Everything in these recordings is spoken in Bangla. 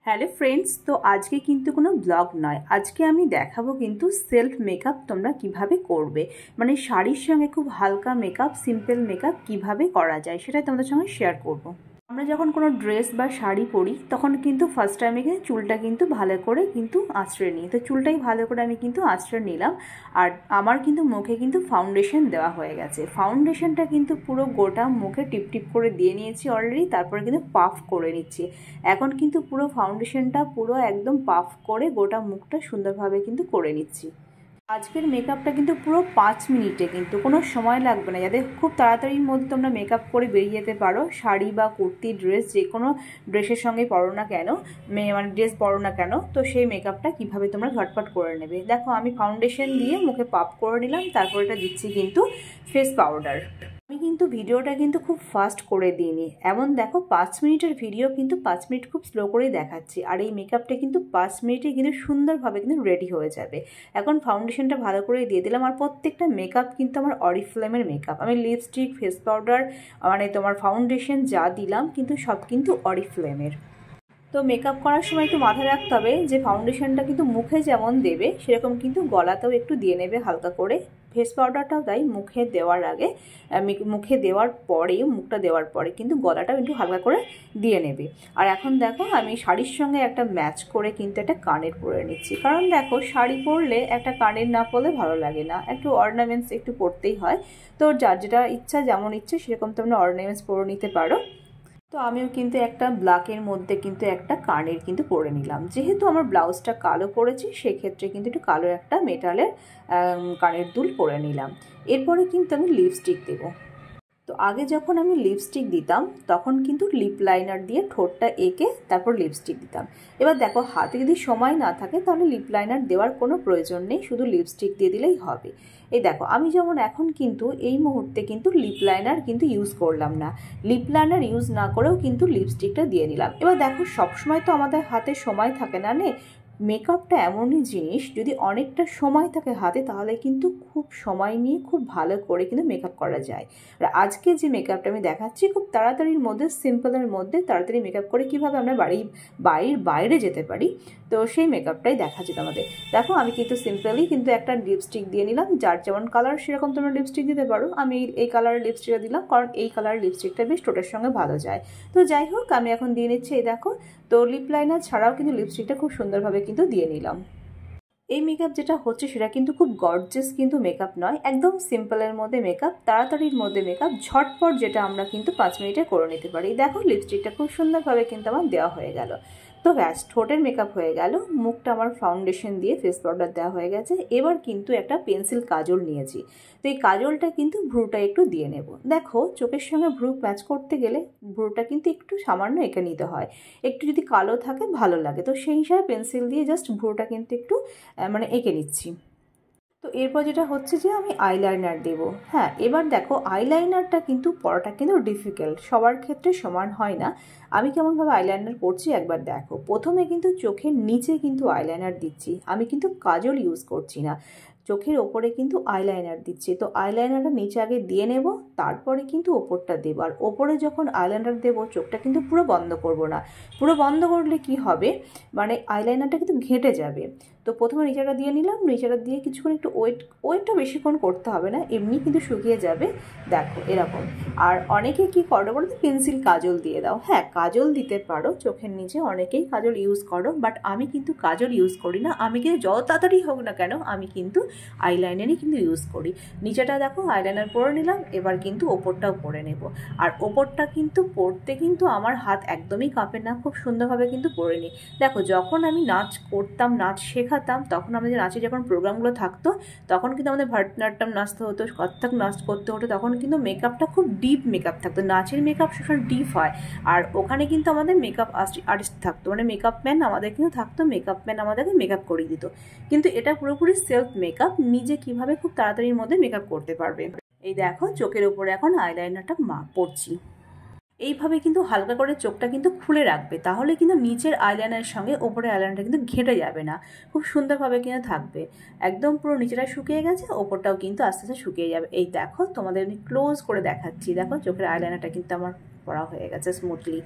হ্যালো ফ্রেন্ডস, তো আজকে কিন্তু কোনো ব্লগ নয়। আজকে আমি দেখাবো কিন্তু সেলফ মেকআপ তোমরা কিভাবে করবে, মানে শাড়ির সঙ্গে খুব হালকা মেকআপ, সিম্পল মেকআপ কিভাবে করা যায় সেটাই তোমাদের সঙ্গে শেয়ার করব। আমরা যখন কোনো ড্রেস বা শাড়ি পরি তখন কিন্তু ফার্স্ট টাইমে চুলটা কিন্তু ভালো করে কিন্তু আঁচড়ে নিই। তো চুলটাই ভালো করে আমি কিন্তু আঁচড়ে নিলাম। আর আমার কিন্তু মুখে কিন্তু ফাউন্ডেশন দেওয়া হয়ে গেছে। ফাউন্ডেশনটা কিন্তু পুরো গোটা মুখে টিপ করে দিয়ে নিয়েছি অলরেডি। তারপরে কিন্তু পাফ করে নিচ্ছি। এখন কিন্তু পুরো ফাউন্ডেশনটা পুরো একদম পাফ করে গোটা মুখটা সুন্দরভাবে কিন্তু করে নিচ্ছি। আজকের মেকআপটা কিন্তু পুরো 5 মিনিটে, কিন্তু কোনো সময় লাগবে না। যাতে খুব তাড়াতাড়ির মধ্যে তোমরা মেকআপ করে বেরিয়ে যেতে পারো, শাড়ি বা কুর্তি ড্রেস যে কোনো ড্রেসের সঙ্গে পরো না কেন, মানে ড্রেস পরো না কেন, তো সেই মেকআপটা কিভাবে তোমরা ঝটপট করে নেবে। দেখো আমি ফাউন্ডেশন দিয়ে মুখে পাপ করে নিলাম, তারপর এটা দিচ্ছি কিন্তু ফেস পাউডার। আমি কিন্তু ভিডিওটা কিন্তু খুব ফাস্ট করে দিইনি, এমন দেখো 5 মিনিটের ভিডিও কিন্তু 5 মিনিট খুব স্লো করেই দেখাচ্ছি। আর এই মেকআপটা কিন্তু 5 মিনিটে কিন্তু সুন্দরভাবে কিন্তু রেডি হয়ে যাবে। এখন ফাউন্ডেশনটা ভালো করে দিয়ে দিলাম। আর প্রত্যেকটা মেকআপ কিন্তু আমার অরিফ্লেমের মেকআপ। আমি লিপস্টিক, ফেস পাউডার, মানে তোমার ফাউন্ডেশন যা দিলাম কিন্তু সব কিন্তু অরিফ্লেমের। তো মেকআপ করার সময় একটু মাথায় রাখতে হবে যে ফাউন্ডেশনটা কিন্তু মুখে যেমন দেবে সেরকম কিন্তু গলাতেও একটু দিয়ে নেবে হালকা করে। ফেস পাউডারটাও তাই মুখে দেওয়ার আগে, মুখে দেওয়ার পরে, মুখটা দেওয়ার পরে কিন্তু গলাটাও একটু হালকা করে দিয়ে নেবে। আর এখন দেখো আমি শাড়ির সঙ্গে একটা ম্যাচ করে কিন্তু একটা কানের পরে নিচ্ছি। কারণ দেখো শাড়ি পরলে একটা কানের না পরলে ভালো লাগে না, একটু অর্নামেন্টস একটু পরতেই হয়। তো যার যেটা ইচ্ছা, যেমন ইচ্ছে সেরকম তোমরা অর্নামেন্টস পরে নিতে পারো। তো আমিও কিন্তু একটা ব্ল্যাকের মধ্যে কিন্তু একটা কানের কিন্তু পরে নিলাম। যেহেতু আমার ব্লাউজটা কালো পরেছি সেক্ষেত্রে কিন্তু একটু কালো একটা মেটালের কানের দুল পরে নিলাম। এরপরে কিন্তু আমি লিপস্টিক দেবো। তো আগে যখন আমি লিপস্টিক দিতাম তখন কিন্তু লিপ লাইনার দিয়ে ঠোঁটটা এঁকে তারপর লিপস্টিক দিতাম। এবার দেখো হাতে যদি সময় না থাকে তাহলে লিপ লাইনার দেওয়ার কোনো প্রয়োজন নেই, শুধু লিপস্টিক দিয়ে দিলেই হবে। এই দেখো আমি যেমন এখন কিন্তু এই মুহূর্তে কিন্তু লিপ লাইনার কিন্তু ইউজ করলাম না, লিপ লাইনার ইউজ না করেও কিন্তু লিপস্টিকটা দিয়ে নিলাম। এবার দেখো সবসময় তো আমাদের হাতে সময় থাকে না। মেকআপটা এমনই জিনিস, যদি অনেকটা সময় থাকে হাতে তাহলে কিন্তু খুব সময় নিয়ে খুব ভালো করে কিন্তু মেকআপ করা যায়। আর আজকে যে মেকআপটা আমি দেখাচ্ছি খুব তাড়াতাড়ির মধ্যে, সিম্পলের মধ্যে তাড়াতাড়ি মেকআপ করে কীভাবে আমরা বাড়ির বাইরে যেতে পারি, তো সেই মেকআপটাই দেখাচ্ছি তোমাদের। দেখো আমি কিন্তু সিম্পলি কিন্তু একটা লিপস্টিক দিয়ে নিলাম। যার যেমন কালার সেরকম তোমরা লিপস্টিক দিতে পারো। আমি এই কালারের লিপস্টিকটা দিলাম কারণ এই কালারের লিপস্টিকটা বেশ টোটের সঙ্গে ভালো যায়। তো যাই হোক আমি এখন দিয়ে নিচ্ছি। এই দেখো, তো লিপ লাইনার ছাড়াও কিন্তু লিপস্টিকটা খুব সুন্দরভাবে কিন্তু দিয়ে নিলাম। এই মেকআপ যেটা হচ্ছে সেটা কিন্তু খুব গর্জিয়াস কিন্তু মেকআপ নয়, একদম সিম্পলের মধ্যে মেকআপ, তাড়াতাড়ির মধ্যে মেকআপ, ঝটপট, যেটা আমরা কিন্তু 5 মিনিটে করে নিতে পারি। দেখো লিপস্টিকটা খুব সুন্দরভাবে কিন্তু আমার দেওয়া হয়ে গেল। তো ব্যাস, ঠোঁটের মেকআপ হয়ে গেল, মুখটা আমার ফাউন্ডেশন দিয়ে ফেস পাউডার দেওয়া হয়ে গেছে। এবার কিন্তু একটা পেন্সিল কাজল নিয়েছি। তো এই কাজলটা কিন্তু ভ্রুটা একটু দিয়ে নেব। দেখো চোখের সঙ্গে ভ্রু ম্যাচ করতে গেলে ভ্রুটা কিন্তু একটু সামান্য এঁকে নিতে হয়, একটু যদি কালো থাকে ভালো লাগে। তো সেই হিসাবে পেন্সিল দিয়ে জাস্ট ভ্রুটা কিন্তু একটু মানে এঁকে নিচ্ছি। তো এরপর যেটা হচ্ছে যে আমি আইলাইনার দেব। হ্যাঁ, এবার দেখো আইলাইনারটা কিন্তু পরাটা কিন্তু ডিফিকাল্ট, সবার ক্ষেত্রে সমান হয় না। আমি কেমনভাবে আইলাইনার পরছি একবার দেখো। প্রথমে কিন্তু চোখের নিচে কিন্তু আইলাইনার দিচ্ছি, আমি কিন্তু কাজল ইউজ করছি না, চোখের ওপরে কিন্তু আইলাইনার দিচ্ছি। তো আইলাইনারটা নিচে আগে দিয়ে নেব, তারপরে কিন্তু ওপরটা দেবো। আর ওপরে যখন আইলাইনার দেবো চোখটা কিন্তু পুরো বন্ধ করব না। পুরো বন্ধ করলে কি হবে, মানে আইলাইনারটা কিন্তু ঘেঁটে যাবে। তো প্রথমে নিচেটা দিয়ে নিলাম, নিচেটা দিয়ে কিছুক্ষণ একটু ওয়েটটা বেশিক্ষণ করতে হবে না, এমনি কিন্তু শুকিয়ে যাবে। দেখো এরকম। আর অনেকে কি করো বলতে পেন্সিল কাজল দিয়ে দাও। হ্যাঁ, কাজল দিতে পারো চোখের নিচে, অনেকেই কাজল ইউজ করো, বাট আমি কিন্তু কাজল ইউজ করি না। আমি কিন্তু যত তাড়াতাড়ি হোক না কেন আমি কিন্তু আইলাইনারই কিন্তু ইউজ করি। নিচেটা দেখো আইলাইনার পরে নিলাম, এবার কিন্তু ওপরটাও পরে নেব। আর ওপরটা কিন্তু পরতে কিন্তু আমার হাত একদমই কাঁপে না, খুব সুন্দরভাবে কিন্তু পরে নিই। দেখো যখন আমি নাচ করতাম, নাচ শেখাতাম, তখন আমাদের নাচে যখন প্রোগ্রামগুলো থাকতো তখন কিন্তু আমাদের ভারতনাট্যম নাচতে হতো, কত্থক নাচ করতে হতো, তখন কিন্তু মেকআপটা খুব ডিপ মেকআপ থাকতো। নাচের মেকআপ সবসময় ডিপ হয়। আর ওখানে কিন্তু আমাদের মেকআপ আর্টিস্ট থাকতো, মানে মেকআপ ম্যান আমাদের কিন্তু থাকতো, মেকআপ ম্যান আমাদেরকে মেকআপ করিয়ে দিত। কিন্তু এটা পুরোপুরি সেলফ মেকআপ, নিজে কিভাবে খুব তাড়াতাড়ির মধ্যে মেকআপ করতে পারবে। এই দেখো চোখের উপরে এখন আইলাইনারটা পরছি। এইভাবে কিন্তু হালকা করে চোখটা কিন্তু খুলে রাখবে, তাহলে কিন্তু নিচের আইলাইনারের সঙ্গে ওপরের আইলাইনারটা কিন্তু ঘেঁটে যাবে না, খুব সুন্দরভাবে কিন্তু থাকবে। একদম পুরো নিচেটা শুকিয়ে গেছে, ওপরটাও কিন্তু আস্তে আস্তে শুকিয়ে যাবে। এই দেখো তোমাদের আমি ক্লোজ করে দেখাচ্ছি। দেখো চোখের আইলাইনারটা কিন্তু আমার পরা হয়ে গেছে স্মুথলি।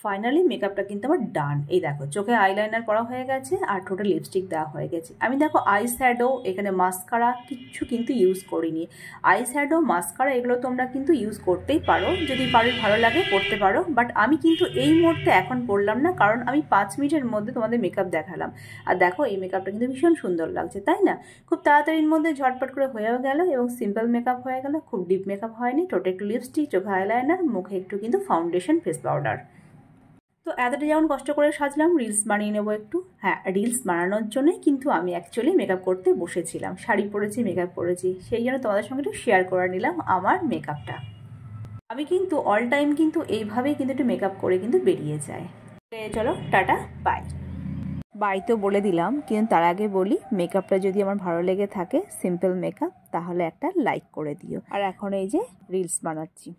ফাইনালি মেকআপটা কিন্তু আমার ডান। এই দেখো চোখে আইলাইনার পরা হয়ে গেছে আর ঠোঁটে লিপস্টিক দেওয়া হয়ে গেছে। আমি দেখো আই শ্যাডো, এখানে মাস্কারা কিচ্ছু কিন্তু ইউজ করিনি। আই শ্যাডো মাস্কারা এগুলো তোমরা কিন্তু ইউজ করতেই পারো, যদি বাড়ির ভালো লাগে করতে পারো, বাট আমি কিন্তু এই মুহূর্তে এখন পরলাম না, কারণ আমি 5 মিনিটের মধ্যে তোমাদের মেকআপ দেখালাম। আর দেখো এই মেকআপটা কিন্তু ভীষণ সুন্দর লাগছে, তাই না? খুব তাড়াতাড়ির মধ্যে ঝটপট করে হয়েও গেল এবং সিম্পল মেকআপ হয়ে গেল, খুব ডিপ মেকআপ হয়নি। ঠোঁটে একটু লিপস্টিক, চোখে আইলাইনার, মুখে একটু কিন্তু ফাউন্ডেশন, ফেস পাউডার। তো এতটা যেমন কষ্ট করে সাজলাম, রিলস বানিয়ে নেবো একটু। হ্যাঁ, রিলস বানানোর জন্যই কিন্তু আমি অ্যাকচুয়ালি মেকআপ করতে বসেছিলাম। শাড়ি পরেছি, মেকআপ করেছি, সেই জন্য তোমাদের সঙ্গে একটু শেয়ার করে নিলাম আমার মেকআপটা। আমি কিন্তু অল টাইম কিন্তু এইভাবেই কিন্তু একটু মেকআপ করে কিন্তু বেরিয়ে যায়। চলো টাটা, বাই। বাই তো বলে দিলাম, কিন্তু তার আগে বলি মেকআপটা যদি আমার ভালো লেগে থাকে, সিম্পল মেকআপ, তাহলে একটা লাইক করে দিও। আর এখন এই যে রিলস বানাচ্ছি।